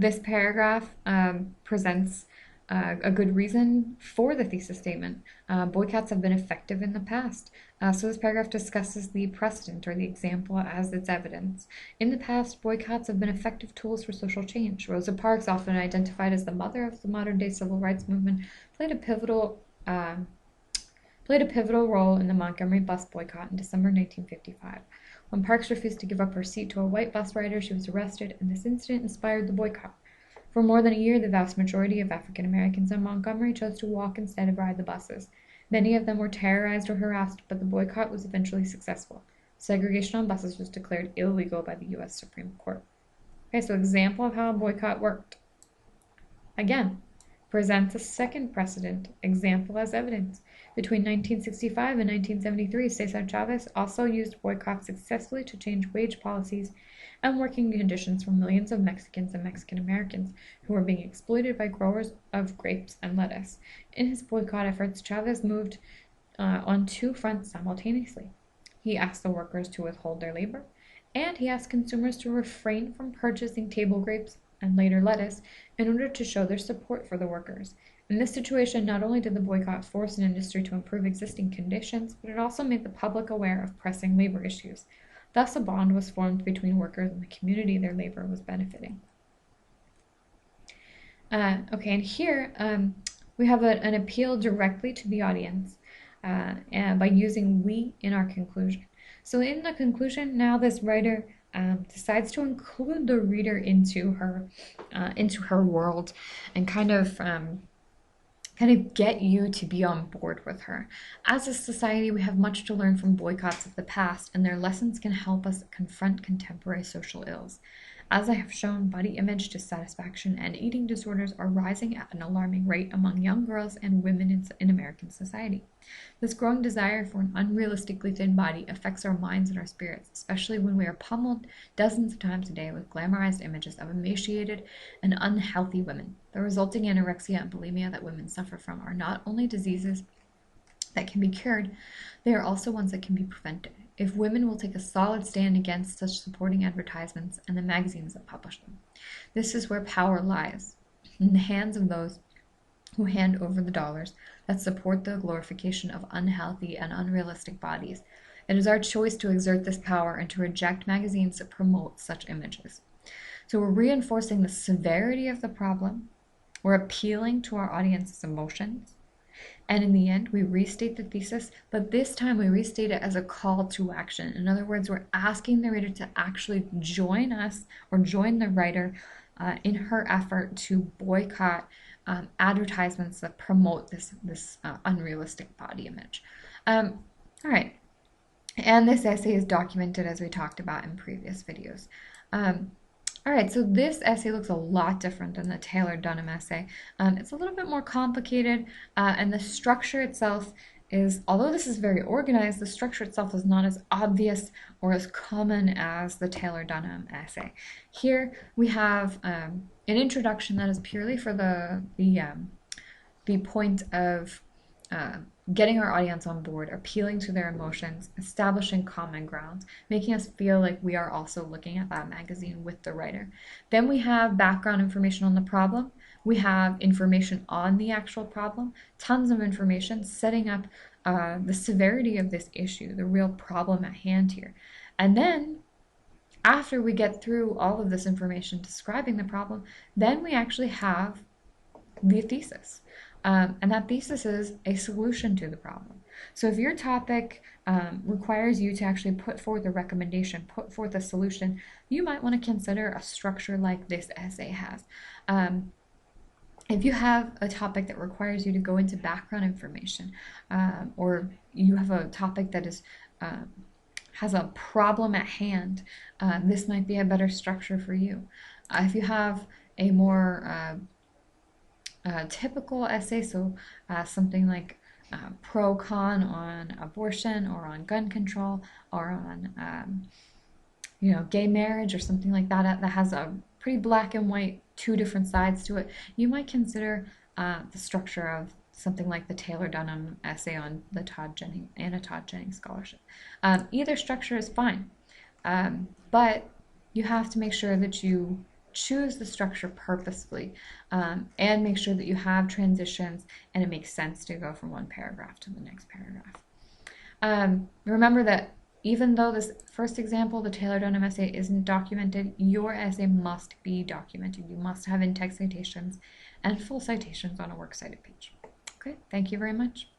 This paragraph presents a good reason for the thesis statement. Boycotts have been effective in the past. So this paragraph discusses the precedent or the example as its evidence. In the past, boycotts have been effective tools for social change. Rosa Parks, often identified as the mother of the modern-day civil rights movement, played a pivotal role in the Montgomery bus boycott in December 1955. When Parks refused to give up her seat to a white bus rider, she was arrested, and this incident inspired the boycott. For more than a year, the vast majority of African Americans in Montgomery chose to walk instead of ride the buses. Many of them were terrorized or harassed, but the boycott was eventually successful. Segregation on buses was declared illegal by the U.S. Supreme Court. Okay, so example of how a boycott worked. Again, presents a second precedent, example as evidence. Between 1965 and 1973, Cesar Chavez also used boycotts successfully to change wage policies and working conditions for millions of Mexicans and Mexican Americans who were being exploited by growers of grapes and lettuce. In his boycott efforts, Chavez moved on two fronts simultaneously. He asked the workers to withhold their labor, and he asked consumers to refrain from purchasing table grapes and later lettuce in order to show their support for the workers. In this situation, not only did the boycott force an industry to improve existing conditions, but it also made the public aware of pressing labor issues. Thus, a bond was formed between workers and the community their labor was benefiting. Okay, and here we have an appeal directly to the audience and by using we in our conclusion. So in the conclusion, now this writer decides to include the reader into her world and kind of get you to be on board with her. As a society, we have much to learn from boycotts of the past, and their lessons can help us confront contemporary social ills. As I have shown, body image dissatisfaction and eating disorders are rising at an alarming rate among young girls and women in American society. This growing desire for an unrealistically thin body affects our minds and our spirits, especially when we are pummeled dozens of times a day with glamorized images of emaciated and unhealthy women. The resulting anorexia and bulimia that women suffer from are not only diseases that can be cured, they are also ones that can be prevented if women will take a solid stand against such supporting advertisements and the magazines that publish them. This is where power lies, in the hands of those who hand over the dollars that support the glorification of unhealthy and unrealistic bodies. It is our choice to exert this power and to reject magazines that promote such images. So we're reinforcing the severity of the problem, we're appealing to our audience's emotions, and in the end, we restate the thesis, but this time we restate it as a call to action. In other words, we're asking the reader to actually join us or join the writer in her effort to boycott advertisements that promote this unrealistic body image. All right, and this essay is documented as we talked about in previous videos. All right, so this essay looks a lot different than the Taylor Dunham essay. It's a little bit more complicated, and the structure itself is, although this is very organized, the structure itself is not as obvious or as common as the Taylor Dunham essay. Here we have an introduction that is purely for the point of getting our audience on board, appealing to their emotions, establishing common ground, making us feel like we are also looking at that magazine with the writer. Then we have background information on the problem. We have information on the actual problem, tons of information setting up the severity of this issue, the real problem at hand here. And then after we get through all of this information describing the problem, then we actually have the thesis. And that thesis is a solution to the problem. So if your topic requires you to actually put forth a recommendation, put forth a solution, you might want to consider a structure like this essay has. If you have a topic that requires you to go into background information, or you have a topic that is has a problem at hand, this might be a better structure for you. If you have a more typical essay, so something like pro-con on abortion or on gun control or on gay marriage or something like that that has a pretty black and white, two different sides to it, you might consider the structure of something like the Taylor Dunham essay on the Todd Jennings scholarship. Either structure is fine, but you have to make sure that you choose the structure purposefully, and make sure that you have transitions and it makes sense to go from one paragraph to the next paragraph. Remember that even though this first example, the Taylor Dunham essay, isn't documented, your essay must be documented. You must have in-text citations and full citations on a works cited page. Okay, thank you very much.